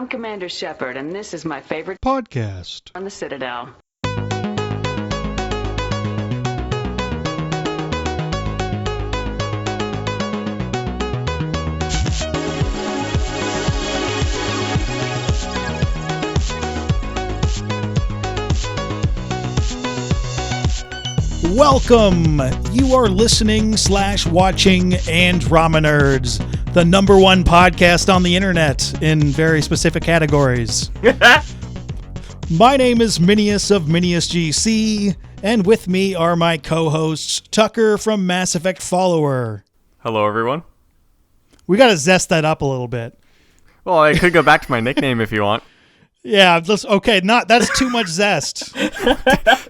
I'm Commander Shepard, and this is my favorite podcast on the Citadel. Welcome! You are listening/watching Andromenerds, the number one podcast on the internet in very specific categories. My name is Minius of Minius GC, and with me are my co-hosts, Tucker from Mass Effect Follower. Hello, everyone. We gotta zest that up a little bit. Well, I could go back to my nickname if you want. Yeah, okay, that's too much zest.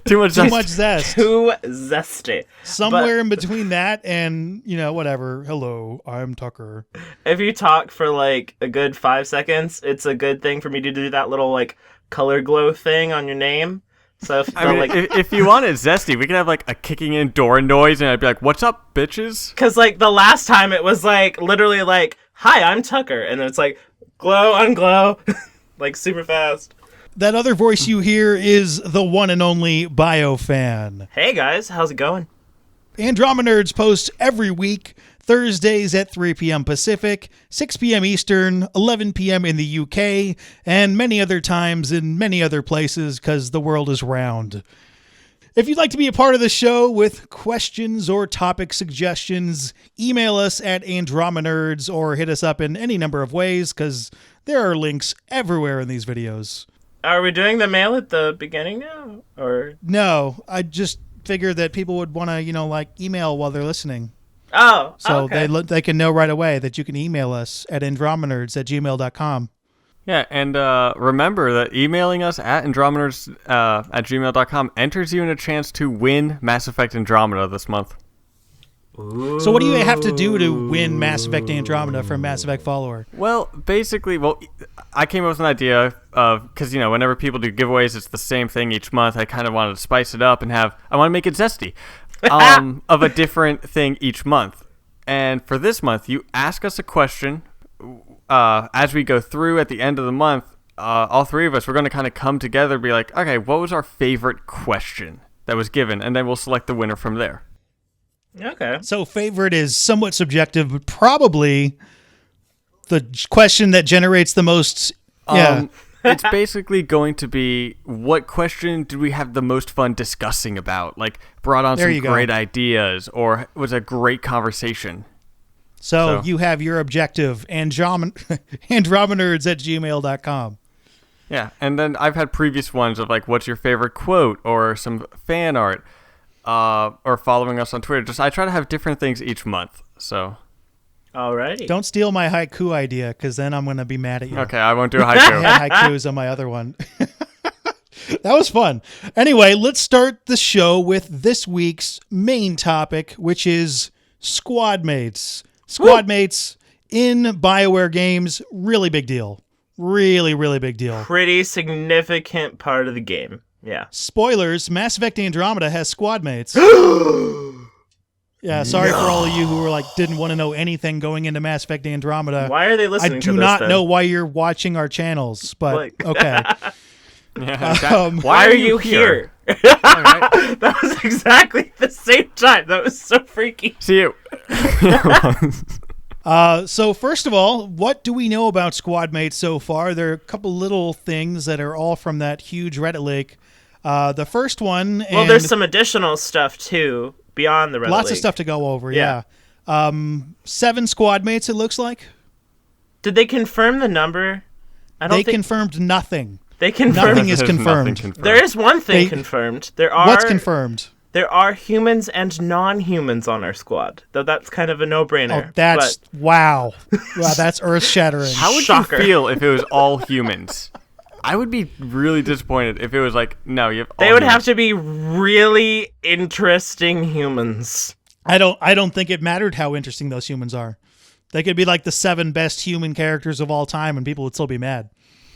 Too much zest. Too zesty. Somewhere in between that and, whatever. Hello, I'm Tucker. If you talk for like a good 5 seconds, it's a good thing for me to do that little like color glow thing on your name. So if you wanted Zesty, we could have like a kicking in door noise and I'd be like, "What's up, bitches?" Because like the last time it was like literally like, "Hi, I'm Tucker," and then it's like glow unglow. Like, super fast. That other voice you hear is the one and only BioFan. Hey, guys. How's it going? Andromenerds post every week, Thursdays at 3 p.m. Pacific, 6 p.m. Eastern, 11 p.m. in the UK, and many other times in many other places because the world is round. If you'd like to be a part of the show with questions or topic suggestions, email us at Andromenerds or hit us up in any number of ways because there are links everywhere in these videos. Are we doing the mail at the beginning now? Or no, I just figured that people would want to, email while they're listening. Oh, so okay. they can know right away that you can email us at andromenerds@gmail.com. Yeah, and remember that emailing us at andromenerds@gmail.com enters you in a chance to win Mass Effect Andromeda this month. Ooh. So what do you have to do to win Mass Effect Andromeda from Mass Effect Follower? Well, basically, I came up with an idea of, because, whenever people do giveaways, it's the same thing each month. I kind of wanted to spice it up and I want to make it zesty, of a different thing each month. And for this month, you ask us a question. As we go through at the end of the month, all three of us, we're going to kind of come together and be like, okay, what was our favorite question that was given? And then we'll select the winner from there. Okay. So favorite is somewhat subjective, but probably the question that generates the most. Yeah. It's basically going to be, what question did we have the most fun discussing about? Like, brought on some great ideas or was a great conversation. So you have your objective, andromenerds@gmail.com. Yeah, and then I've had previous ones of like, what's your favorite quote or some fan art, or following us on Twitter. I try to have different things each month. So, alrighty. Don't steal my haiku idea, because then I'm going to be mad at you. Okay, I won't do a haiku. I had haikus on my other one. That was fun. Anyway, let's start the show with this week's main topic, which is Squadmates. Squadmates in BioWare games, really big deal. Really, really big deal. Pretty significant part of the game. Yeah. Spoilers, Mass Effect Andromeda has Squadmates. Yeah, sorry for all of you who were didn't want to know anything going into Mass Effect Andromeda. Why are they listening to this? I do not know why you're watching our channels, but okay. Why are you here? Right. That was exactly the same time. That was so freaky. See you. So first of all, what do we know about Squadmates so far? There are a couple little things that are all from that huge Reddit lake. The first one... Well, there's some additional stuff, too, beyond the Reddit Lots lake. of stuff to go over, yeah. 7 Squadmates, it looks like. Did they confirm the number? They confirmed nothing. They confirmed... Nothing is confirmed. There is one thing confirmed. What's confirmed? There are humans and non-humans on our squad, though that's kind of a no-brainer. Oh, wow. Wow, that's earth-shattering. How would you feel if it was all humans? I would be really disappointed if it was no, you have all They would humans. have to be really interesting humans. I don't think it mattered how interesting those humans are. They could be the 7 best human characters of all time and people would still be mad.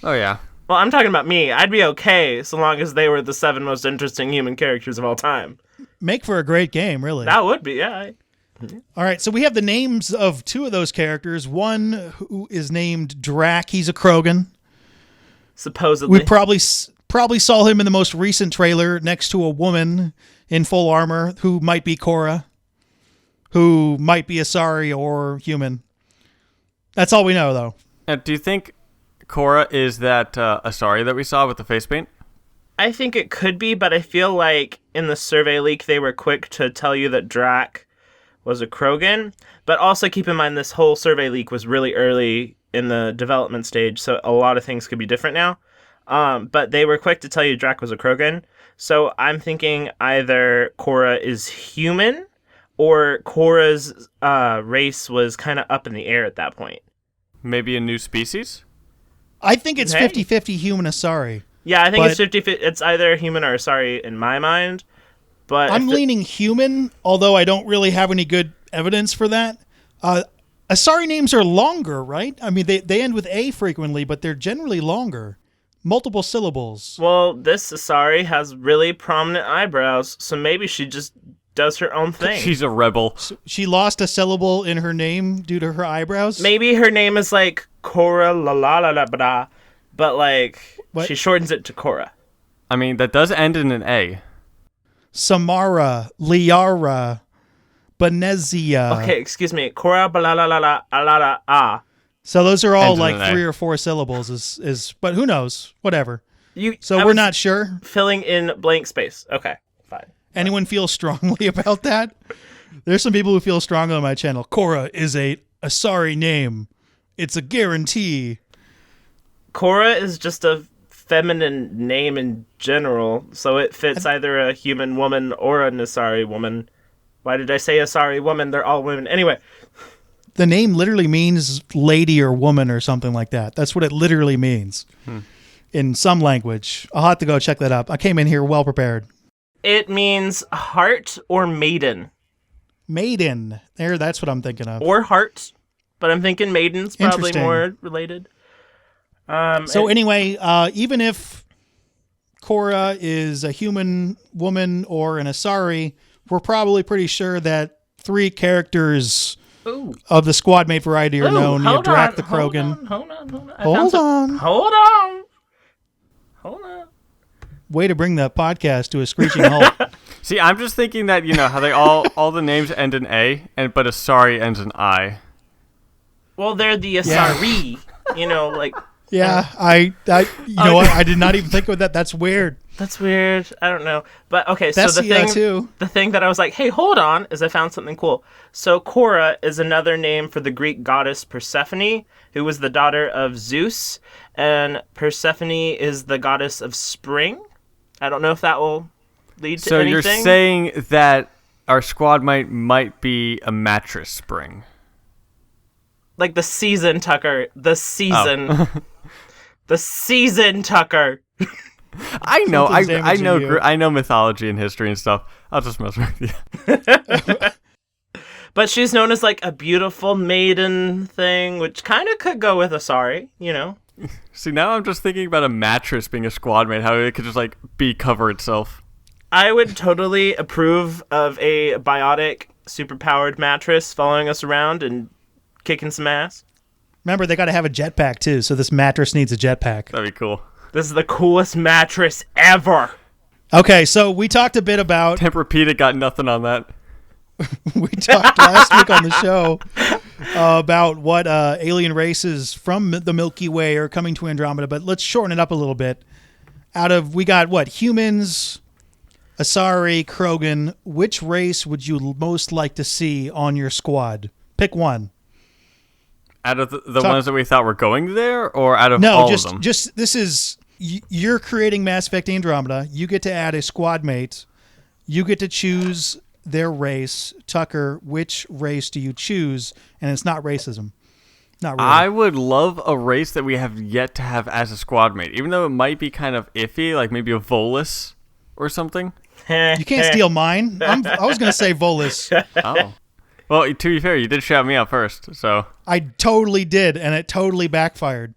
Oh, yeah. Well, I'm talking about me. I'd be okay so long as they were the 7 most interesting human characters of all time. Make for a great game, really. That would be, yeah. All right, so we have the names of 2 of those characters. One who is named Drac. He's a Krogan. supposedly. We probably saw him in the most recent trailer next to a woman in full armor who might be Korra, who might be Asari or human. That's all we know, though. Do you think Korra is that Asari that we saw with the face paint? I think it could be, but I feel like in the survey leak they were quick to tell you that Drac was a Krogan. But also keep in mind this whole survey leak was really early in the development stage, so a lot of things could be different now. But they were quick to tell you Drac was a Krogan. So I'm thinking either Korra is human or Korra's race was kind of up in the air at that point. Maybe a new species? I think it's 50-50 human Asari. Yeah, I think it's 50. It's either human or Asari in my mind. But I'm leaning human, although I don't really have any good evidence for that. Asari names are longer, right? I mean, they end with A frequently, but they're generally longer. Multiple syllables. Well, this Asari has really prominent eyebrows, so maybe she just does her own thing. She's a rebel. So she lost a syllable in her name due to her eyebrows? Maybe her name is like Korra la la la la blah, but like she shortens it to Korra. I mean, that does end in an A. Samara, Liara, Benezia. Okay, excuse me. Korra la la la la la la ah. So those are all Ends in like an A. 3 or 4 syllables but who knows? Whatever. I We're was not sure. filling in blank space. Okay, fine. Anyone feel strongly about that? There's some people who feel strongly on my channel. Korra is a Asari name. It's a guarantee. Korra is just a feminine name in general, so it fits either a human woman or an Asari woman. Why did I say Asari woman? They're all women. Anyway. The name literally means lady or woman or something like that. That's what it literally means in some language. I'll have to go check that up. I came in here well prepared. It means heart or maiden. Maiden. That's what I'm thinking of. Or heart, but I'm thinking maiden's probably more related. Anyway, even if Korra is a human woman or an Asari, we're probably pretty sure that 3 characters of the Squadmate variety are known. You have Drac the Krogan. Hold on. Way to bring the podcast to a screeching halt. See, I'm just thinking that, how they all the names end in A, but Asari ends in I. Well, they're the Asari, like... Yeah, you know what? I did not even think of that. That's weird. That's weird. I don't know. But okay, That's so the thing that I was like, hey, hold on, is I found something cool. So Korra is another name for the Greek goddess Persephone, who was the daughter of Zeus, and Persephone is the goddess of spring. I don't know if that will lead to anything. So you're saying that our Squadmate might be a mattress spring. Like the season, Tucker. The season. Oh. The season, Tucker. I know. I know mythology and history and stuff. I'll just mess with you. But she's known as like a beautiful maiden thing, which kind of could go with Asari, See, now I'm just thinking about a mattress being a Squadmate, how it could just like cover itself. I would totally approve of a biotic, superpowered mattress following us around and kicking some ass. Remember, they got to have a jetpack too, so this mattress needs a jetpack. That'd be cool. This is the coolest mattress ever. Okay, so we talked a bit about... Tempur-Pedic got nothing on that. We talked last week on the show about what alien races from the Milky Way are coming to Andromeda, but let's shorten it up a little bit. We got what? Humans, Asari, Krogan. Which race would you most like to see on your squad? Pick one. Out of the ones that we thought were going there, or out of all of them? This is... You're creating Mass Effect Andromeda. You get to add a squadmate. You get to choose their race. Tucker, which race do you choose? And it's not racism. Not really. I would love a race that we have yet to have as a squadmate, even though it might be kind of iffy, like maybe a Volus or something. You can't steal mine. I was going to say Volus. Oh. Well, to be fair, you did shout me out first, so... I totally did, and it totally backfired.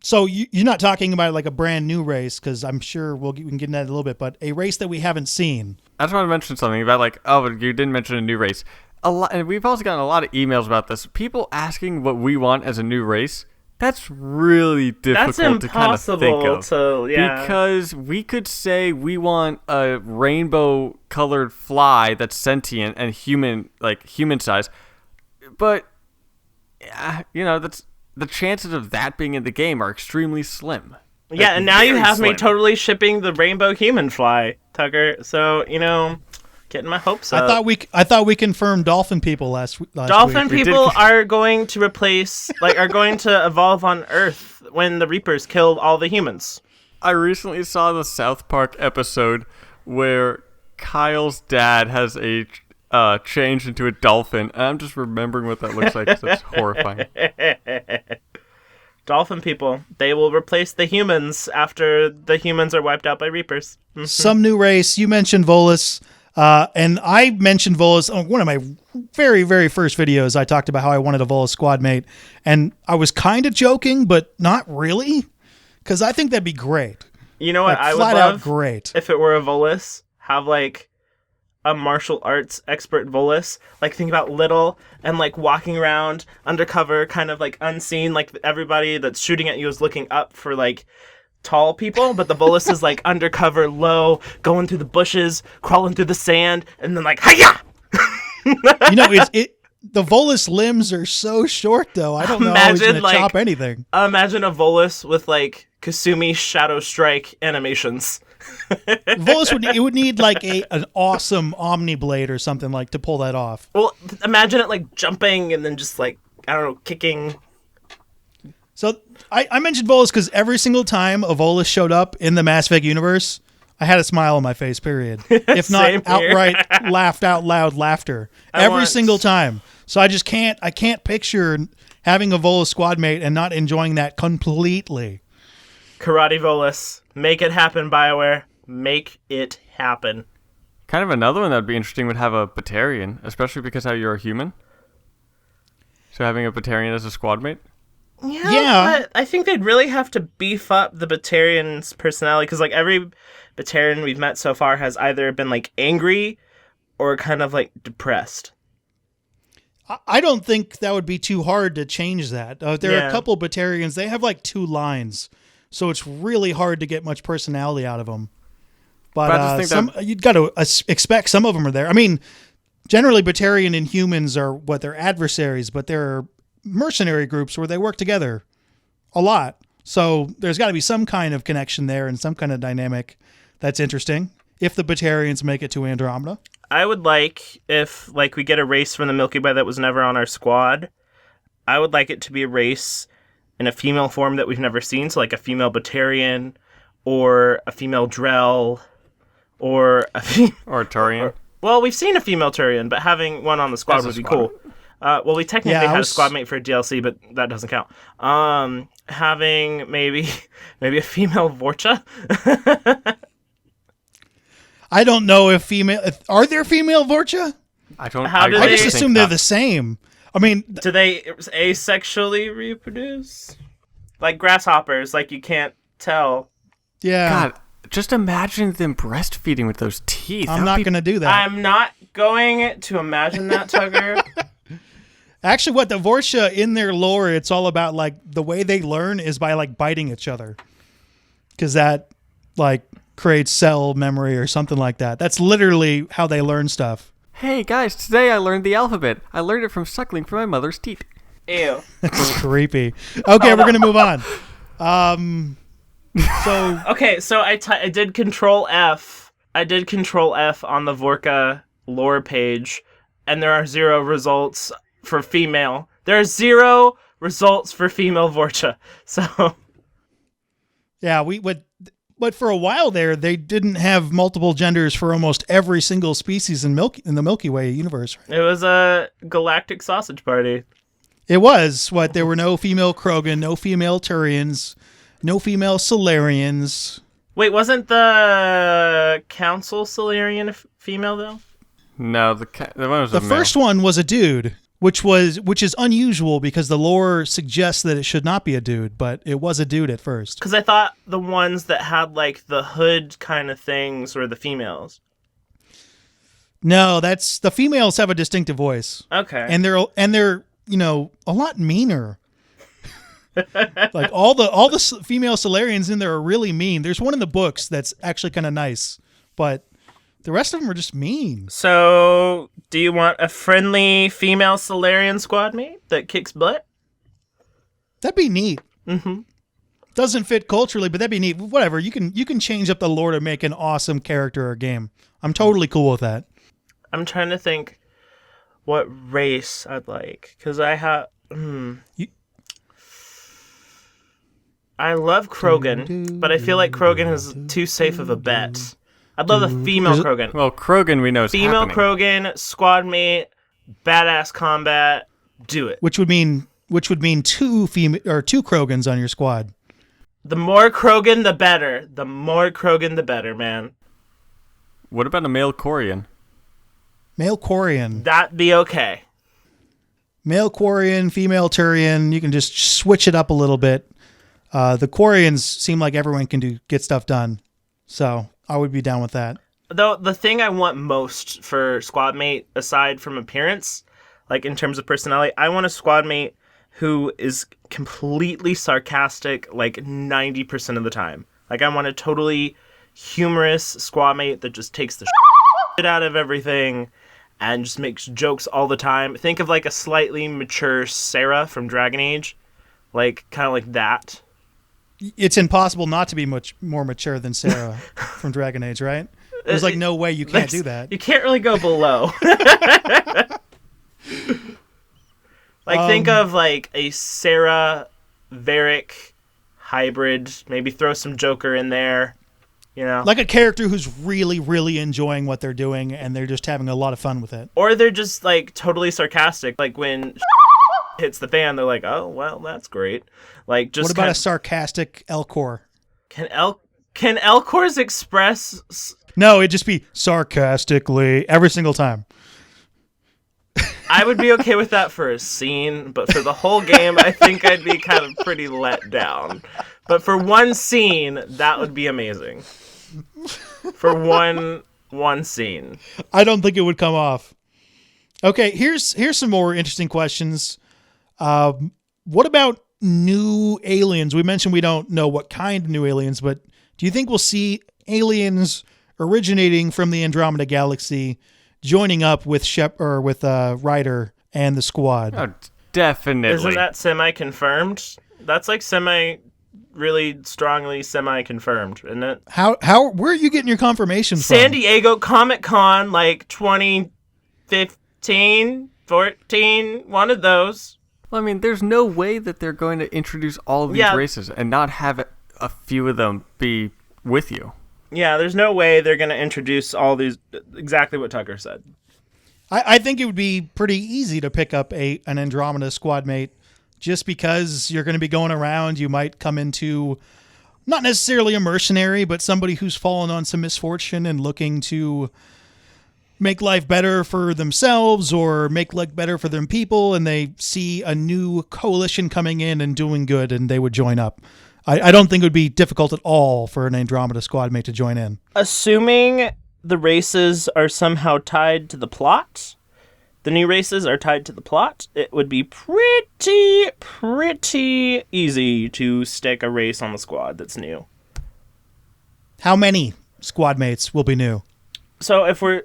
So you're not talking about like a brand new race, because I'm sure we can get into that in a little bit, but a race that we haven't seen. I just want to mention something about you didn't mention a new race. And we've also gotten a lot of emails about this. People asking what we want as a new race, That's really difficult to kind of think of. Yeah. Because we could say we want a rainbow-colored fly that's sentient and human size, but that's the chances of that being in the game are extremely slim. Yeah, and now you have me totally shipping the rainbow human fly, Tucker. So getting my hopes up. I thought we confirmed dolphin people last week. Dolphin people are going to evolve on Earth when the Reapers killed all the humans. I recently saw the South Park episode where Kyle's dad has a changed into a dolphin, and I'm just remembering what that looks like because it's horrifying. Dolphin people, they will replace the humans after the humans are wiped out by Reapers. Some new race. You mentioned Volus. And I mentioned Volus on one of my very, very first videos. I talked about how I wanted a Volus squadmate, and I was kind of joking, but not really, because I think that'd be great. You know what I would love? Great. If it were a Volus, have a martial arts expert Volus. Think about little and walking around undercover, kind of unseen, everybody that's shooting at you is looking up for tall people, but the Volus is undercover, low, going through the bushes, crawling through the sand, and then hiya! The Volus limbs are so short, though. I don't know how he's going to chop anything. Imagine a Volus with Kasumi Shadow Strike animations. Volus would need an awesome Omni Blade or something to pull that off. Well, imagine it jumping and then just I don't know, kicking. So I mentioned Volus because every single time a Volus showed up in the Mass Effect universe, I had a smile on my face, period. If not outright laughed out loud laughter. Every single time. So I can't picture having a Volus squadmate and not enjoying that completely. Karate Volus. Make it happen, BioWare. Make it happen. Kind of another one that would be interesting would have a Batarian, especially because how you're a human. So having a Batarian as a squadmate? Yeah, but I think they'd really have to beef up the Batarian's personality, because every Batarian we've met so far has either been angry or kind of depressed. I don't think that would be too hard to change that. There are a couple Batarians, they have 2 lines, so it's really hard to get much personality out of them. But you've got to expect some of them are there. I mean, generally Batarian and humans are they're adversaries, but they're mercenary groups where they work together a lot. So there's got to be some kind of connection there and some kind of dynamic that's interesting if the Batarians make it to Andromeda. I would if we get a race from the Milky Way that was never on our squad, I would like it to be a race in a female form that we've never seen. So a female Batarian or a female Drell or or a Turian. Well, we've seen a female Turian, but having one on the squad would be cool. Well, we technically had a squadmate for DLC, but that doesn't count. Having maybe a female Vorcha. I don't know if are there female Vorcha? I don't. I just assume they're the same. I mean, do they asexually reproduce? Like grasshoppers, you can't tell. Yeah. God, just imagine them breastfeeding with those teeth. I'm not going to do that. I'm not going to imagine that, Tucker. Actually, what the Vorcha in their lore, it's all about the way they learn is by biting each other, because that creates cell memory or something like that. That's literally how they learn stuff. Hey guys, today I learned the alphabet. I learned it from suckling from my mother's teeth. Ew. That's creepy. Okay, we're gonna move on. So I did Control F. I did Control F on the Vorka lore page, and there are 0 results for female. There are 0 results for female Vorcha. So yeah, but for a while there, they didn't have multiple genders for almost every single species in the Milky Way universe. It was a galactic sausage party. It was. There were no female Krogan, no female Turians, no female Solarians. Wait, wasn't the Council Solarian female, though? No, the one was the first one was a dude, which is unusual because the lore suggests that it should not be a dude, but it was a dude at first. Because I thought the ones that had the hood kind of things were the females. No, the females have a distinctive voice. Okay. And they're a lot meaner. Like all the female Solarians in there are really mean. There's one in the books that's actually kind of nice, but the rest of them are just mean. So, do you want a friendly female Solarian squadmate that kicks butt? That'd be neat. Mm-hmm. Doesn't fit culturally, but that'd be neat. Whatever. You can change up the lore to make an awesome character or game. I'm totally cool with that. I'm trying to think what race I'd like, because I have. I love Krogan, but I feel like Krogan is too safe of a bet. I'd love a female Krogan. Well, Krogan we know is Female happening. Krogan, squadmate, badass combat. Do it. Which would mean two Krogans on your squad. The more Krogan, the better. The more Krogan, the better, man. What about a male Quarian? Male Quarian. That'd be okay. Male Quarian, female Turian. You can just switch it up a little bit. The Quarians seem like everyone can get stuff done. So I would be down with that. Though the thing I want most for squadmate, aside from appearance, like in terms of personality, I want a squadmate who is completely sarcastic like 90% of the time. Like I want a totally humorous squadmate that just takes the shit out of everything and just makes jokes all the time. Think of like a slightly mature Sarah from Dragon Age. Like kind of like that. It's impossible not to be much more mature than Sarah from Dragon Age, right? There's like no way you can't do that. You can't really go below. Like think of like a Sarah Varric hybrid. Maybe throw some Joker in there. You know, like a character who's really, really enjoying what they're doing and they're just having a lot of fun with it. Or they're just like totally sarcastic. Like when hits the fan, they're like, "Oh, well, that's great." Like just. What about a sarcastic Elcor? Can Elcors express? No, it'd just be sarcastically every single time. I would be okay with that for a scene, but for the whole game, I think I'd be kind of pretty let down. But for one scene, that would be amazing. For one scene. I don't think it would come off. Okay, here's some more interesting questions. What about new aliens? We mentioned we don't know what kind of new aliens, but do you think we'll see aliens originating from the Andromeda Galaxy joining up with Ryder and the squad? Oh, definitely. Isn't that semi-confirmed? That's like really strongly semi-confirmed, isn't it? Where are you getting your confirmation from? San Diego Comic-Con, like 2015, 14, one of those. Well, I mean, there's no way that they're going to introduce all of these races and not have a few of them be with you. Yeah, there's no way they're going to introduce all these, exactly what Tucker said. I think it would be pretty easy to pick up an Andromeda squadmate just because you're going to be going around. You might come into not necessarily a mercenary, but somebody who's fallen on some misfortune and looking to make life better for themselves or make life better for them people, and they see a new coalition coming in and doing good, and they would join up. I don't think it would be difficult at all for an Andromeda squadmate to join in. Assuming the races are somehow tied to the plot, the new races are tied to the plot, it would be pretty easy to stick a race on the squad that's new. How many squadmates will be new? So if we're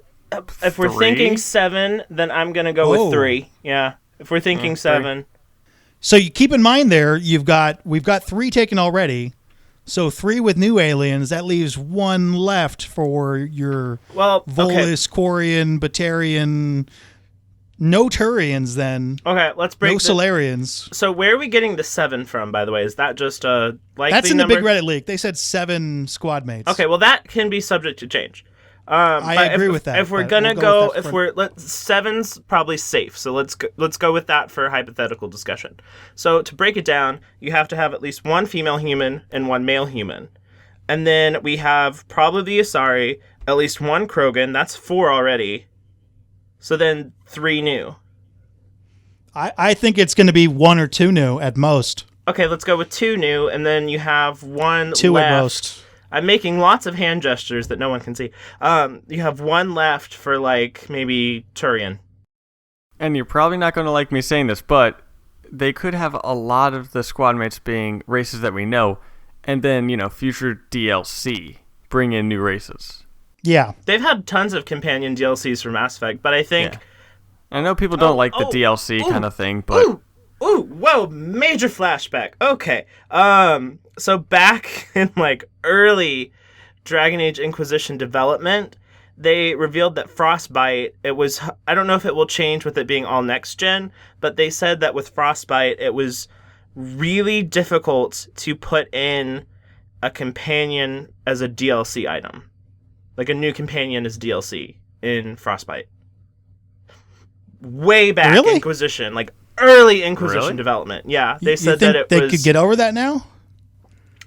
thinking 7, then I'm gonna go with 3. Yeah, if we're thinking 7. So you keep in mind there, we've got 3 taken already. So 3 with new aliens. That leaves 1 left for your Volus, Quarian, Batarian. No Turians then. Okay, let's break. No Solarians. So where are we getting the 7 from? By the way, is that just a likely That's in number? the big Reddit leak. They said 7 squadmates. Okay, well that can be subject to change. I agree with that. If we're gonna go, 7's probably safe. So let's go with that for hypothetical discussion. So to break it down, you have to have at least 1 female human and 1 male human, and then we have probably the Asari, at least 1 Krogan. That's 4 already. So then 3 new. I think it's going to be 1 or 2 new at most. Okay, let's go with 2 new, and then you have 1 2 left. at most. I'm making lots of hand gestures that no one can see. You have 1 left for, like, maybe Turian. And you're probably not going to like me saying this, but they could have a lot of the squadmates being races that we know, and then, future DLC bring in new races. Yeah. They've had tons of companion DLCs for Mass Effect, but I think... Yeah. I know people don't like the DLC kind of thing, but... Whoa, major flashback. Okay. So back in, early Dragon Age Inquisition development, they revealed that Frostbite, I don't know if it will change with it being all next gen, but they said that with Frostbite, it was really difficult to put in a companion as a DLC item. Like a new companion as DLC in Frostbite. Way back Really? Inquisition, early Inquisition Really? development. Yeah, they You said think that it they was... could get over that now?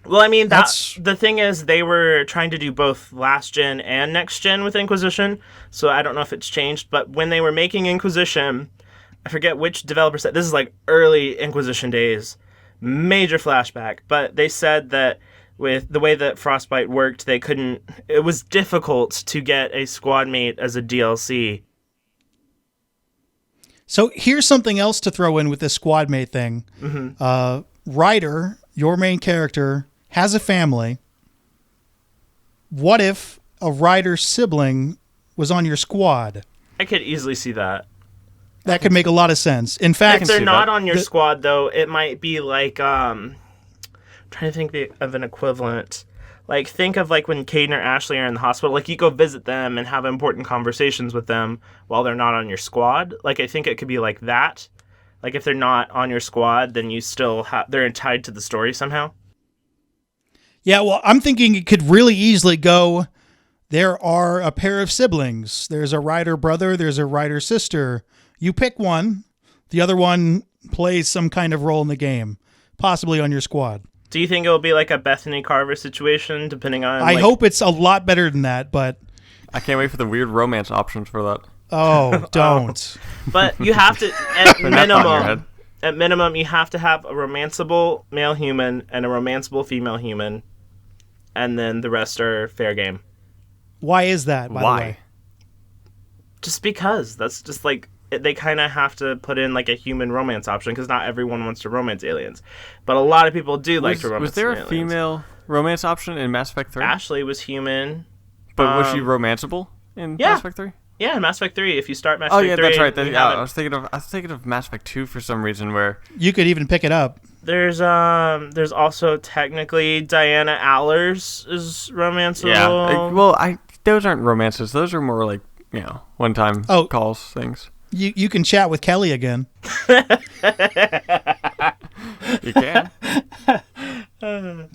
Well, I mean, That's- the thing is, they were trying to do both last gen and next gen with Inquisition, so I don't know if it's changed. But when they were making Inquisition, I forget which developer said, this is early Inquisition days, major flashback. But they said that with the way that Frostbite worked, it was difficult to get a squadmate as a DLC. So here's something else to throw in with this squadmate thing. Ryder, your main character, has a family. What if a Ryder sibling was on your squad? I could easily see that. That could make a lot of sense. In fact, If they're see not that. on your squad, though, it might be trying to think of an equivalent. Think of when Caden or Ashley are in the hospital. You go visit them and have important conversations with them while they're not on your squad. I think it could be like that. If they're not on your squad, then you still they're tied to the story somehow. yeah, well, I'm thinking it could really easily go, there are a pair of siblings. There's a Ryder brother, there's a Ryder sister. You pick one. The other one plays some kind of role in the game, possibly on your squad. Do you think it'll be a Bethany Carver situation, depending on... I hope it's a lot better than that, but... I can't wait for the weird romance options for that. Oh, don't. But you have to, Put that thought in your head. at minimum, you have to have a romanceable male human and a romanceable female human, and then the rest are fair game. Why is that, by the Why? way? Just because. That's just they kind of have to put in a human romance option, because not everyone wants to romance aliens. But a lot of people do like to romance Was there a aliens. female romance option in Mass Effect 3? Ashley was human. But was she romanceable in yeah. Mass Effect 3? Yeah, in Mass Effect 3, if you start Mass Oh Effect yeah, 3... that's right. you I haven't- was thinking of Mass Effect 2 for some reason, where You could even pick it up. There's also technically Diana Allers is romanceable. those aren't romances. Those are more one-time calls things. You can chat with Kelly again. You can.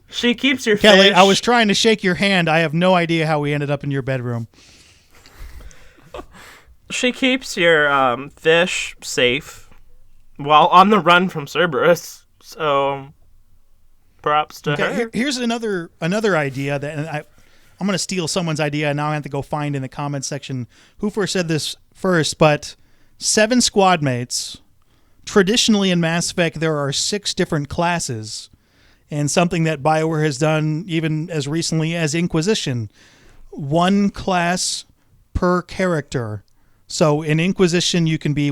She keeps your Kelly, fish. I was trying to shake your hand. I have no idea how we ended up in your bedroom. She keeps your fish safe while on the run from Cerberus. So, props to her. Here's another idea that, and I'm going to steal someone's idea, and now I have to go find in the comments section who first said this first, but 7 squadmates. Traditionally in Mass Effect, there are 6 different classes, and something that BioWare has done even as recently as Inquisition. 1 class per character. So in Inquisition, you can be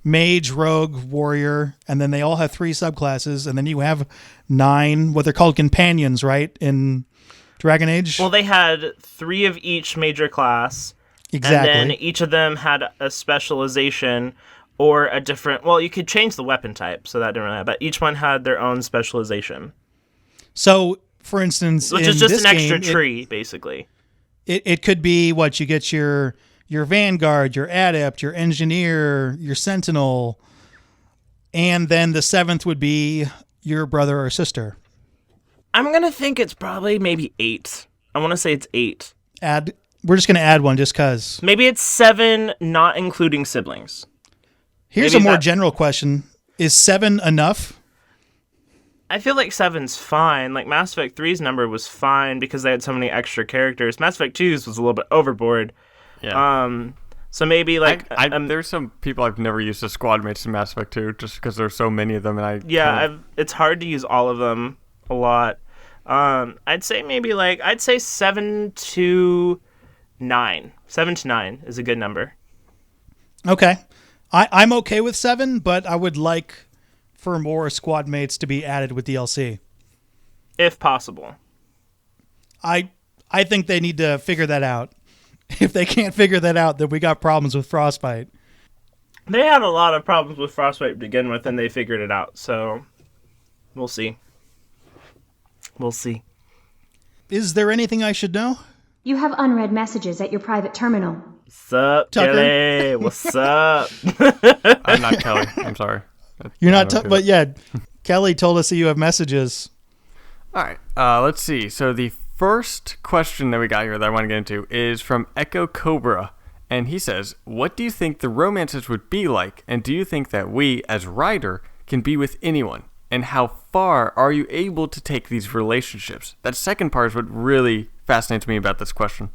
mage, rogue, warrior, and then they all have 3 subclasses, and then you have 9, what they're called companions, right, in Dragon Age? Well, they had 3 of each major class. Exactly. And then each of them had a specialization or a different... Well, you could change the weapon type, so that didn't really matter. But each one had their own specialization. So, for instance, which in is just this an extra game, tree, basically. It could be you get your Vanguard, your Adept, your Engineer, your Sentinel, and then the 7th would be your brother or sister. I'm going to think it's probably maybe 8. I want to say it's 8. We're just going to add one just because. Maybe it's 7, not including siblings. Here's Maybe a more general question. Is 7 enough? I feel like 7's fine. Mass Effect 3's number was fine because they had so many extra characters. Mass Effect 2's was a little bit overboard. Yeah. So maybe there's some people I've never used as squadmates in Mass Effect 2 just because there's so many of them, and it's hard to use all of them a lot. I'd say maybe 7 to 9. 7 to 9 is a good number. Okay. I'm okay with 7, but I would like for more squadmates to be added with DLC. If possible. I think they need to figure that out. If they can't figure that out, then we got problems with Frostbite. They had a lot of problems with Frostbite to begin with, and they figured it out. So, we'll see. We'll see. Is there anything I should know? You have unread messages at your private terminal. What's up, Tucker? Kelly? What's up? I'm not Kelly. I'm sorry. You're not, but yeah, Kelly told us that you have messages. All right. Let's see. So the first question that we got here that I want to get into is from Echo Cobra. And he says, what do you think the romances would be like? And do you think that we, as Ryder, can be with anyone? And how far are you able to take these relationships? That second part is what really fascinates me about this question.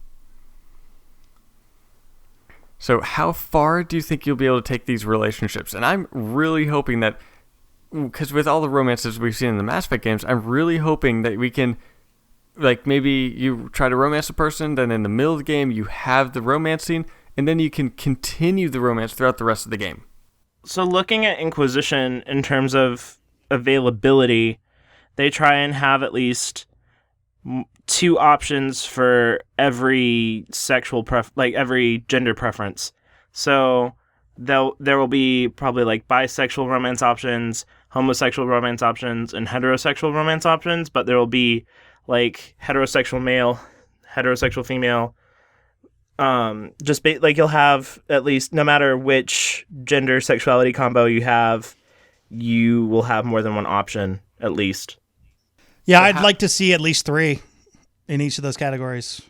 So how far do you think you'll be able to take these relationships? And I'm really hoping that, because with all the romances we've seen in the Mass Effect games, I'm really hoping that we can, like, maybe you try to romance a person, then in the middle of the game you have the romance scene, and then you can continue the romance throughout the rest of the game. So looking at Inquisition in terms of availability, they try and have at least 2 options for every sexual every gender preference. So there will be probably like bisexual romance options, homosexual romance options, and heterosexual romance options, but there will be like heterosexual male, heterosexual female. You'll have at least, no matter which gender sexuality combo you have, you will have more than one option at least. Yeah, I'd like to see at least 3 in each of those categories.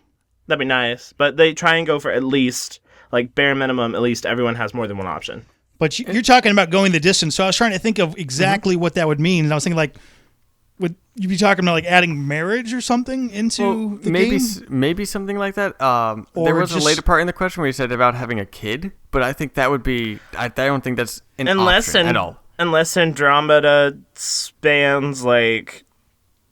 That'd be nice, but they try and go for at least, like, bare minimum, at least everyone has more than one option. But you're talking about going the distance, so I was trying to think of exactly what that would mean, and I was thinking, like, would you be talking about, like, adding marriage or something into the game? Maybe something like that. There was a later part in the question where you said about having a kid, but I think that would be... I don't think that's an option at all. Unless Andromeda spans, like,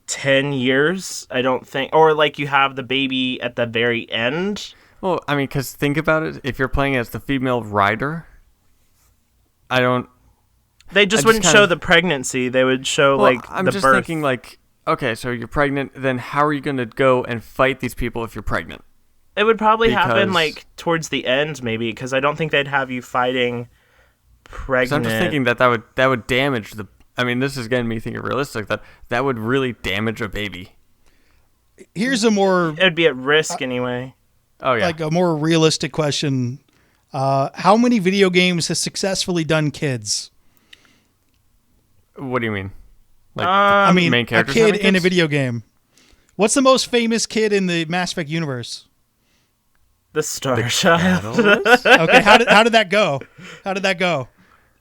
10 years, I don't think... Or, like, you have the baby at the very end. Well, I mean, because think about it. If you're playing as the female Ryder, I don't... They just wouldn't show the pregnancy. They would show, the birth. I'm just thinking, like, okay, so you're pregnant, then how are you going to go and fight these people if you're pregnant? It would probably happen, like, towards the end, maybe, because I don't think they'd have you fighting pregnant. So I'm just thinking that would damage the... I mean, this is getting me thinking realistic, that would really damage a baby. Here's a more... It'd be at risk, anyway. Oh, yeah. Like, a more realistic question. How many video games has successfully done kids? What do you mean? Like, I mean, main a characters kid having in a kids? video game. What's the most famous kid in the Mass Effect universe? The Star Child. Okay, how did that go? How did that go?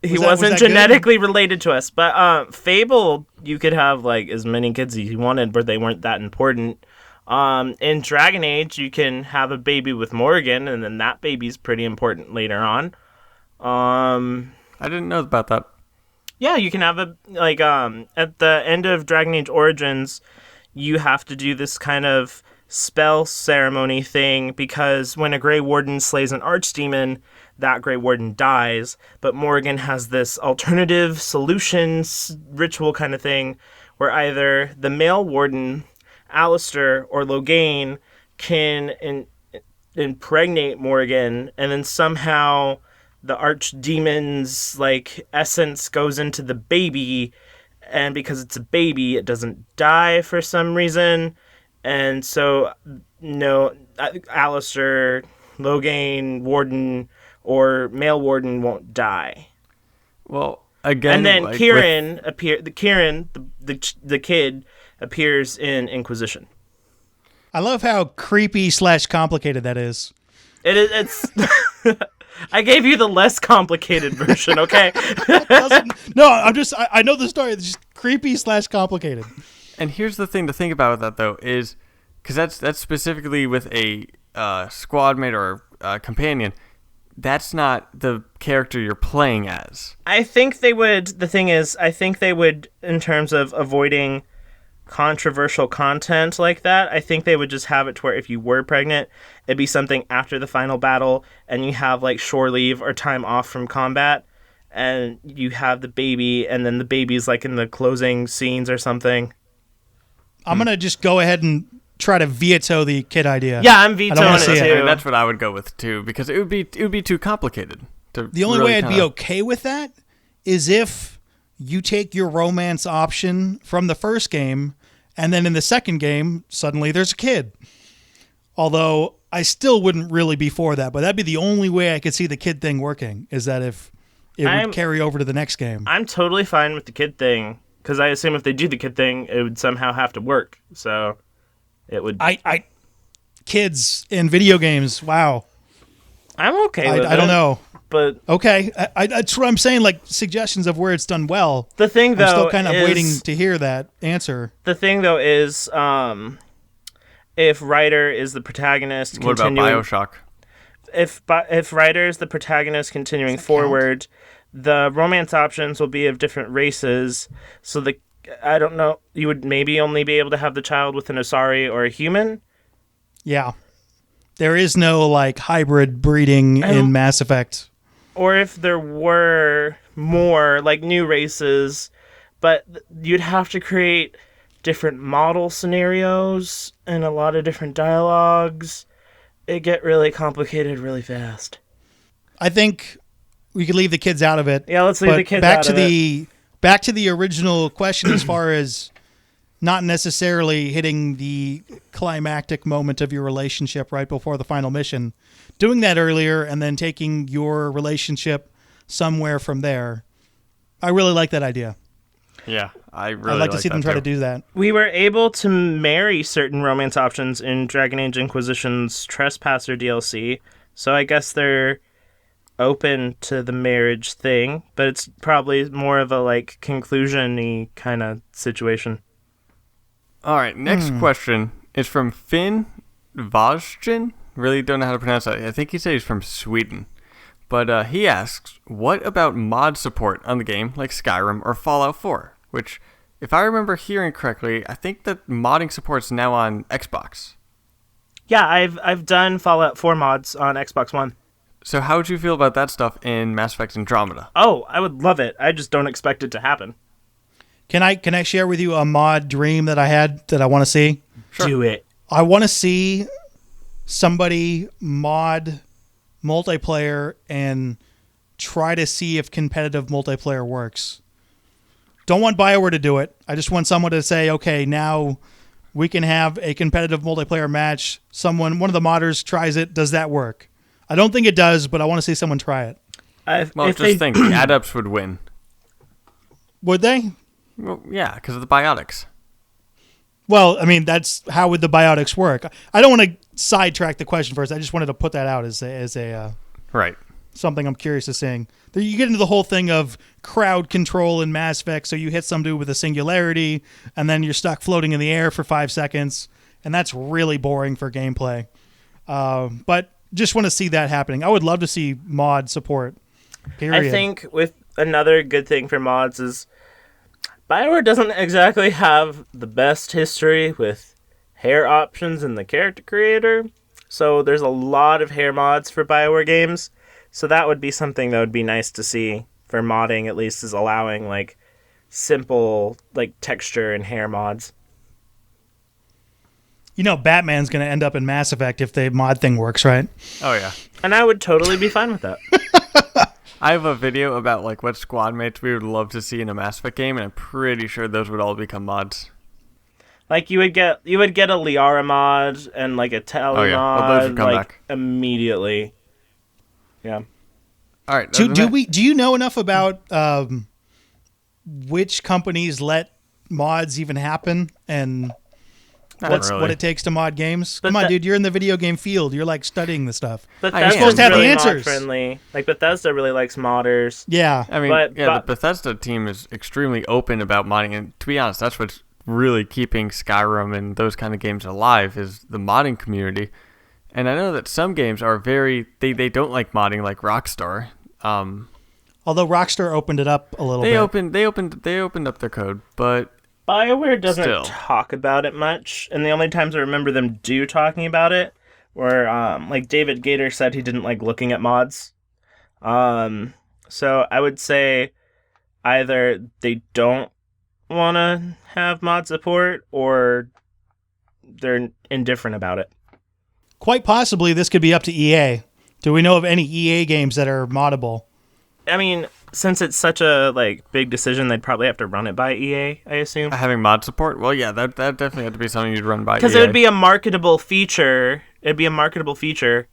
He was wasn't that genetically related to us, but Fable, you could have like as many kids as you wanted, but they weren't that important. In Dragon Age, you can have a baby with Morgan, and then that baby's pretty important later on. I didn't know about that. Yeah, you can have at the end of Dragon Age Origins, you have to do this kind of spell ceremony thing, because when a Grey Warden slays an archdemon, that Grey Warden dies, but Morgan has this alternative solutions ritual kind of thing, where either the male Warden, Alistair, or Loghain can impregnate Morgan, and then somehow the archdemon's essence goes into the baby, and because it's a baby, it doesn't die for some reason. And so, no, Alistair, Loghain, Warden, or male Warden won't die. Well, again, and then Kieran the kid appears in Inquisition. I love how creepy / complicated that is. It's. I gave you the less complicated version, okay? No, I know the story. It's just creepy / complicated. And here's the thing to think about with that, though, is because that's specifically with a squadmate or a companion. That's not the character you're playing as. I think they would. The thing is, I think they would, in terms of avoiding controversial content like that, I think they would just have it to where if you were pregnant, it'd be something after the final battle, and you have shore leave or time off from combat, and you have the baby, and then the baby's like in the closing scenes or something. I'm gonna just go ahead and try to veto the kid idea. Yeah, I'm vetoing wanna it see it. too. I mean, that's what I would go with too, because it would be too complicated. The only way I'd be okay with that is if you take your romance option from the first game, and then in the second game, suddenly there's a kid. Although I still wouldn't really be for that, but that'd be the only way I could see the kid thing working, is that if it would carry over to the next game. I'm totally fine with the kid thing, because I assume if they do the kid thing, it would somehow have to work. So it would. Kids in video games, wow. I'm okay with it. I don't know. But okay, that's what I'm saying. Like suggestions of where it's done well. The thing, though, I'm still kind of waiting to hear that answer. The thing, though, is if Ryder is the protagonist, what about BioShock? If Ryder is the protagonist continuing forward, the romance options will be of different races. So I don't know. You would maybe only be able to have the child with an Asari or a human. Yeah, there is no like hybrid breeding in Mass Effect. Or if there were more, like, new races, but you'd have to create different model scenarios and a lot of different dialogues. It get really complicated really fast. I think we could leave the kids out of it. Yeah, let's leave the kids out of it. Back to the original question as far as not necessarily hitting the climactic moment of your relationship right before the final mission. Doing that earlier and then taking your relationship somewhere from there. I really like that idea. Yeah, I'd like to see them try to do that. We were able to marry certain romance options in Dragon Age Inquisition's Trespasser DLC, so I guess they're open to the marriage thing, but it's probably more of a like conclusion-y kind of situation. All right, next question is from Finn Vajgen. Really don't know how to pronounce that. I think he said he's from Sweden. But he asks, what about mod support on the game like Skyrim or Fallout 4? Which, if I remember hearing correctly, I think that modding support's now on Xbox. Yeah, I've done Fallout 4 mods on Xbox One. So how would you feel about that stuff in Mass Effect Andromeda? Oh, I would love it. I just don't expect it to happen. Can I share with you a mod dream that I had that I want to see? Sure. Do it. I want to see somebody mod multiplayer and try to see if competitive multiplayer works. Don't want BioWare to do it. I just want someone to say, okay, now we can have a competitive multiplayer match. One of the modders tries it. Does that work? I don't think it does, but I want to see someone try it. Think the Adepts would win. Would they? Well, yeah, because of the biotics. Well, I mean, that's how would the biotics work? I don't want to sidetrack the question first. I just wanted to put that out as a right. Something I'm curious to seeing. You get into the whole thing of crowd control in Mass Effect, so you hit some dude with a singularity, and then you're stuck floating in the air for 5 seconds, and that's really boring for gameplay. But just want to see that happening. I would love to see mod support, period. I think with another good thing for mods is BioWare doesn't exactly have the best history with hair options in the character creator, so there's a lot of hair mods for BioWare games, so that would be something that would be nice to see for modding, at least, is allowing like simple like texture and hair mods. You know Batman's going to end up in Mass Effect if the mod thing works, right? Oh, yeah. And I would totally be fine with that. I have a video about like what squadmates we would love to see in a Mass Effect game, and I'm pretty sure those would all become mods. Like you would get a Liara mod and like a Tali mod, well, those would come back immediately. Yeah. All right. Do you know enough about which companies let mods even happen and what it takes to mod games? Come on, dude, you're in the video game field. You're like studying the stuff. Bethesda's you're supposed to have really the answers. Mod-friendly. Like Bethesda really likes modders. Yeah. I mean, the Bethesda team is extremely open about modding, and to be honest, that's what's really keeping Skyrim and those kind of games alive is the modding community. And I know that some games are they don't like modding, like Rockstar. Although Rockstar opened it up a little bit. They opened up their code, but BioWare doesn't talk about it much, and the only times I remember them talking about it were like David Gator said he didn't like looking at mods. So I would say either they don't want to have mod support or they're indifferent about it. Quite possibly this could be up to EA. Do we know of any EA games that are moddable? I mean, since it's such a big decision, they'd probably have to run it by EA, I assume. Having mod support? Well, yeah, that definitely had to be something you'd run by EA. Because it would be a marketable feature. It'd be a marketable feature,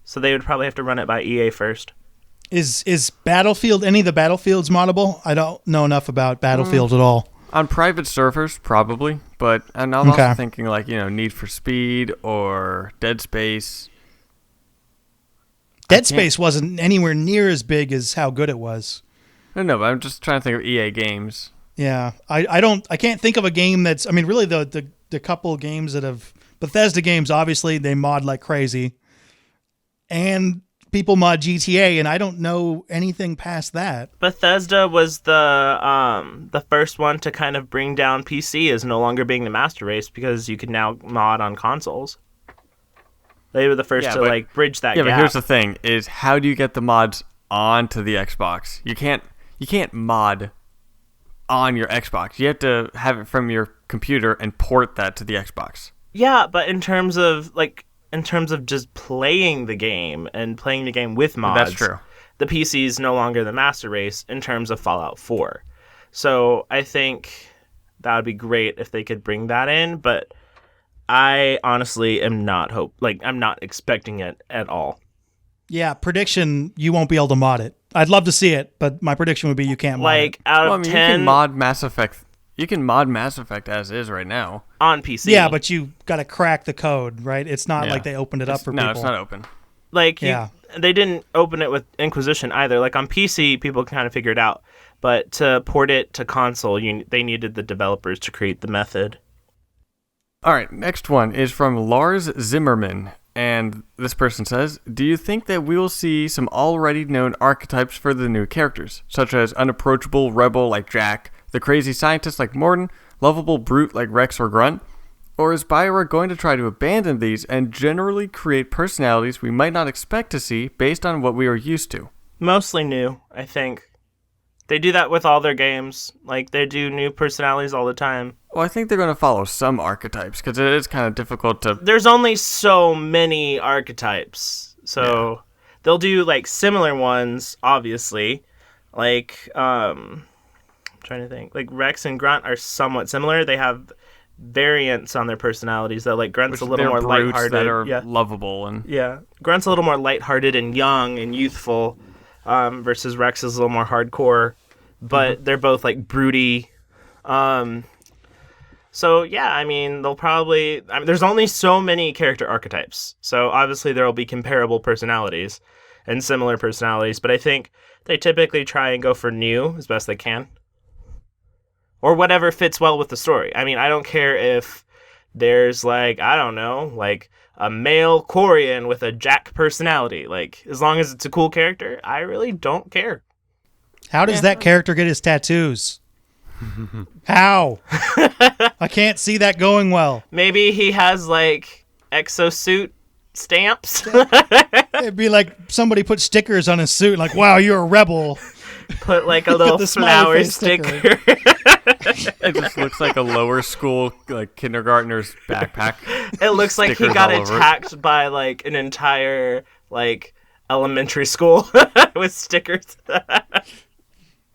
so they would probably have to run it by EA first. Is Battlefield, any of the Battlefields moddable? I don't know enough about Battlefield at all. On private servers, probably. But I'm also thinking Need for Speed or Dead Space. Dead Space wasn't anywhere near as big as how good it was. No, but I'm just trying to think of EA games. Yeah, I can't think of a game that's. I mean, really, the couple games that have Bethesda games. Obviously, they mod like crazy, and people mod GTA, and I don't know anything past that. Bethesda was the first one to kind of bring down PC as no longer being the master race because you can now mod on consoles. They were the first to bridge that gap. Yeah, but here's the thing: is how do you get the mods onto the Xbox? You can't mod on your Xbox. You have to have it from your computer and port that to the Xbox. Yeah, but in terms of just playing the game and playing the game with mods, that's true. The PC is no longer the master race in terms of Fallout 4. So I think that would be great if they could bring that in, but I honestly am not I'm not expecting it at all. Yeah, prediction, you won't be able to mod it. I'd love to see it, but my prediction would be you can't mod it. Out of 10... You can mod Mass Effect. You can mod Mass Effect as is right now. On PC. Yeah, but you got to crack the code, right? It's not like they opened it up for people. No, it's not open. They didn't open it with Inquisition either. On PC, people can kind of figure it out. But to port it to console, they needed the developers to create the method. All right, next one is from Lars Zimmerman, and this person says, do you think that we will see some already known archetypes for the new characters, such as unapproachable rebel like Jack, the crazy scientist like Morton, lovable brute like Rex or Grunt? Or is BioWare going to try to abandon these and generally create personalities we might not expect to see based on what we are used to? Mostly new, I think. They do that with all their games. They do new personalities all the time. Well, I think they're going to follow some archetypes, because it is kind of difficult to... There's only so many archetypes. So they'll do, similar ones, obviously. I'm trying to think. Rex and Grunt are somewhat similar. They have variants on their personalities, though. Grunt's a little more lighthearted. That are lovable. Yeah. Grunt's a little more lighthearted and young and youthful. Versus Rex is a little more hardcore, but they're both broody. So yeah, I mean, they'll probably. There's only so many character archetypes, so obviously there will be comparable personalities and similar personalities. But I think they typically try and go for new as best they can, or whatever fits well with the story. I mean, I don't care if there's I don't know, a male Quarian with a Jack personality. As long as it's a cool character, I really don't care. How does that character get his tattoos? How? I can't see that going well. Maybe he has exosuit stamps. It'd be like somebody put stickers on his suit, wow, you're a rebel. Put a little flower sticker. It just looks like a lower school kindergartner's backpack. It looks like he got attacked by an entire elementary school with stickers.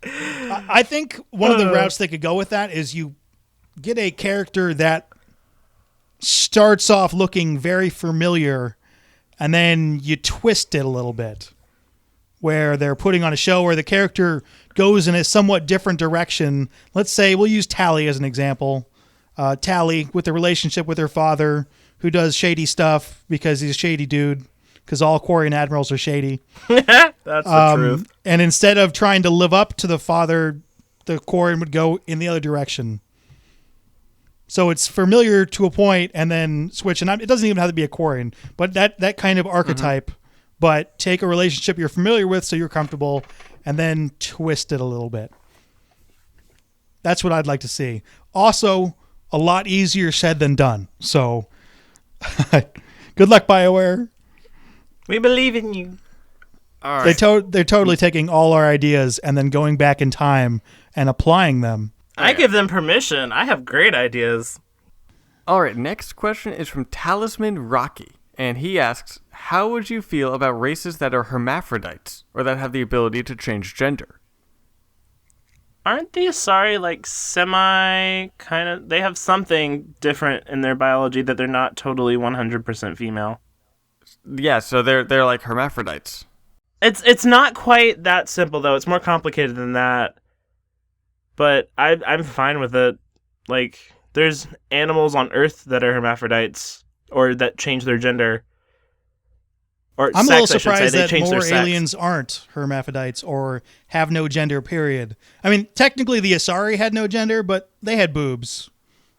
I think one of the routes they could go with that is you get a character that starts off looking very familiar and then you twist it a little bit, where they're putting on a show where the character goes in a somewhat different direction. Let's say we'll use Tally as an example. Tally with the relationship with her father, who does shady stuff because he's a shady dude, because all Quarian admirals are shady. That's the truth. And instead of trying to live up to the father, the Quarian would go in the other direction. So it's familiar to a point and then switch. And it doesn't even have to be a Quarian, but that kind of archetype. But take a relationship you're familiar with so you're comfortable and then twist it a little bit. That's what I'd like to see. Also, a lot easier said than done. So, good luck, BioWare. We believe in you. All right. They're totally taking all our ideas and then going back in time and applying them. I give them permission. I have great ideas. All right, next question is from Talisman Rocky, and he asks, how would you feel about races that are hermaphrodites, or that have the ability to change gender? Aren't the Asari like semi kind of? They have something different in their biology that they're not totally 100% female. Yeah, so they're like hermaphrodites. It's not quite that simple though. It's more complicated than that. But I'm fine with it. Like, there's animals on Earth that are hermaphrodites or that change their gender. Or I'm sex, a little I should say. surprised They that change their more sex. aliens aren't hermaphrodites or have no gender, period. I mean, technically the Asari had no gender, but they had boobs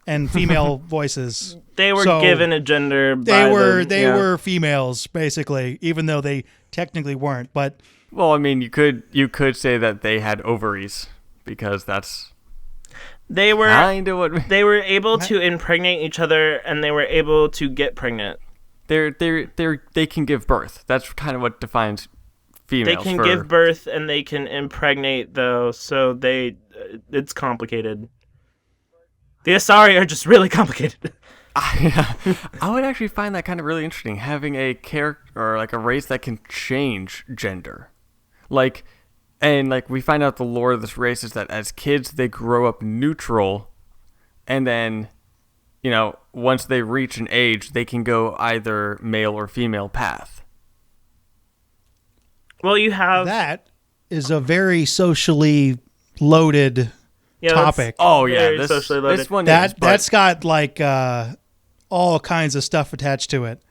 and female voices. They were So given a gender. They by they were females, basically, even though they technically weren't. But Well, I mean, you could say that they had ovaries, because that's They were kind of what they were able to impregnate each other, and they were able to get pregnant. they can give birth. That's kind of what defines They females. can give birth and they can impregnate, though. So it's complicated. The Asari are just really complicated. I would actually find that kind of really interesting, having a character or like a race that can change gender. And we find out the lore of this race is that as kids they grow up neutral, and then, once they reach an age, they can go either male or female path. Well, you have that is a very socially loaded topic. Oh yeah, Very socially loaded. this one That's got all kinds of stuff attached to it,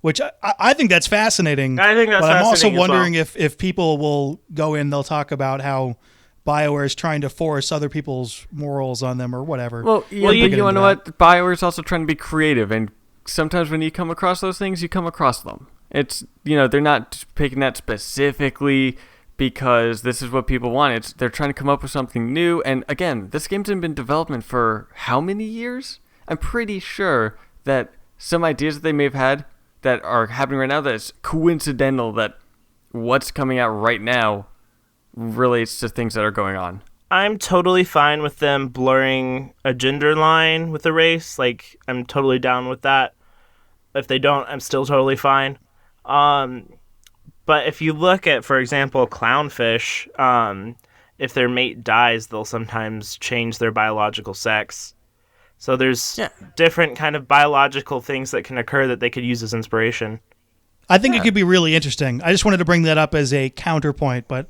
which I think that's fascinating. I think that's but I'm also fascinating as wondering well. if people will go in, they'll talk about how BioWare is trying to force other people's morals on them or whatever. Well, you know what? BioWare's also trying to be creative, and sometimes when you come across those things, you come across them. It's, they're not picking that specifically because this is what people want. They're trying to come up with something new. And again, this game's been in development for how many years? I'm pretty sure that some ideas that they may have had that are happening right now, that it's coincidental that what's coming out right now relates to things that are going on. I'm totally fine with them blurring a gender line with a race. I'm totally down with that. If they don't, I'm still totally fine. But if you look at, for example, clownfish, if their mate dies, they'll sometimes change their biological sex. So there's different kind of biological things that can occur that they could use as inspiration. I think it could be really interesting. I just wanted to bring that up as a counterpoint, but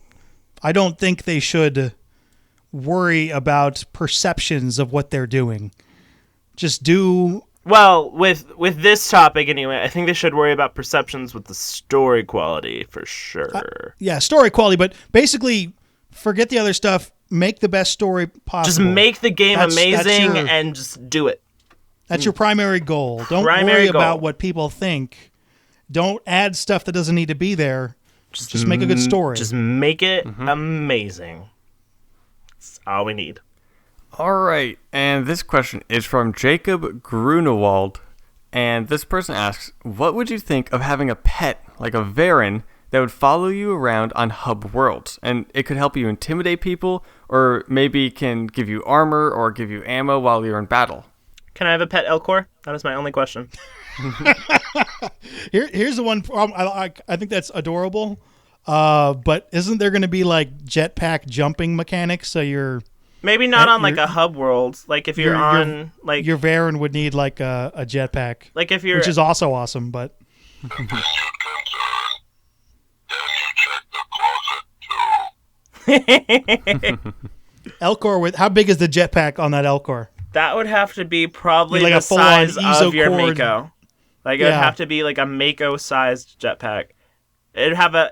I don't think they should worry about perceptions of what they're doing. Just do... Well, with this topic anyway, I think they should worry about perceptions with the story quality for sure. Story quality, but basically forget the other stuff. Make the best story possible. Just make the game amazing that's and just do it. That's your primary goal. Don't worry about what people think. Don't add stuff that doesn't need to be there. Just make a good story. Just make it amazing. That's all we need. All right, and this question is from Jacob Grunewald, and this person asks, what would you think of having a pet, like a Varen, that would follow you around on hub worlds? And it could help you intimidate people, or maybe can give you armor or give you ammo while you're in battle. Can I have a pet Elcor? That is my only question. Here's the one problem. I think that's adorable, but isn't there going to be jetpack jumping mechanics? So you're... Maybe not on a hub world. If you're on your Varen would need a jetpack. If you're, which is also awesome, but Elcor how big is the jetpack on that Elcor? That would have to be probably Like the a full-on size of your Isocord. Mako. It would have to be a Mako-sized jetpack. It would have a